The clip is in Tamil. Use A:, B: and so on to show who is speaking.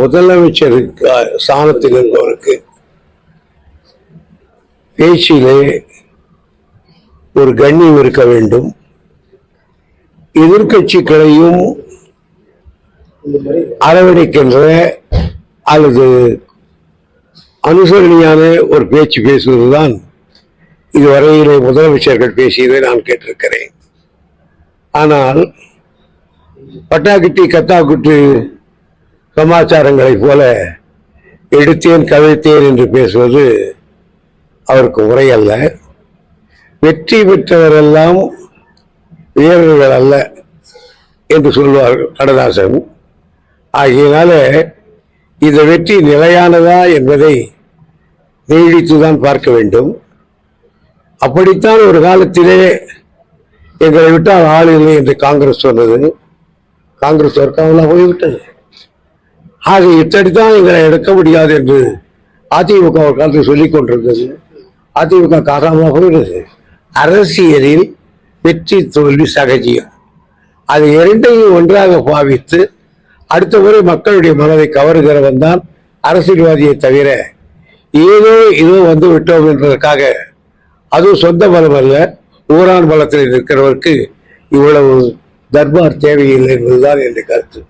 A: முதலமைச்சருக்கு ஸ்தானத்தில் இருப்பவருக்கு பேச்சிலே ஒரு கண்ணியம் இருக்க வேண்டும். எதிர்கட்சிகளையும் அரவணைக்கின்ற அல்லது அனுசரணையான ஒரு பேச்சு பேசுவதுதான் இதுவரையிலே முதலமைச்சர்கள் பேசியதை நான் கேட்டிருக்கிறேன். ஆனால் பட்டாக்குட்டி கத்தாக்குட்டு சமாச்சாரங்களைப் போல எடுத்தேன் கவிழ்த்தேன் என்று பேசுவது அவருக்கு முறையல்ல. வெற்றி பெற்றவரெல்லாம் வீரர்கள் அல்ல என்று சொல்வார் கடதாசன். ஆகையினால இந்த வெற்றி நிலையானதா என்பதை நீடித்துதான் பார்க்க வேண்டும். அப்படித்தான் ஒரு காலத்திலே எங்களை விட்டால் ஆள் இல்லை என்று காங்கிரஸ் சொன்னது. காங்கிரஸ் வர்க்காவெல்லாம் போய்விட்டது. ஆக இத்தடித்தான் எங்களை எடுக்க முடியாது என்று அதிமுக ஒரு காலத்தில் சொல்லிக் கொண்டிருந்தது. அதிமுக காரணமாக போயிடுது. அரசியலில் வெற்றி தோல்வி சகஜியம். அது இரண்டையும் ஒன்றாக பாவித்து அடுத்த முறை மக்களுடைய மனதை கவருகிறவன் தான் அரசியல்வாதியை தவிர ஏதோ இதோ வந்து விட்டோம் என்பதற்காக அதுவும் சொந்த பலம் அல்ல, ஊரான் பலத்தில் இருக்கிறவருக்கு இவ்வளவு தர்பார் தேவையில்லை என்பதுதான் என் கருத்து.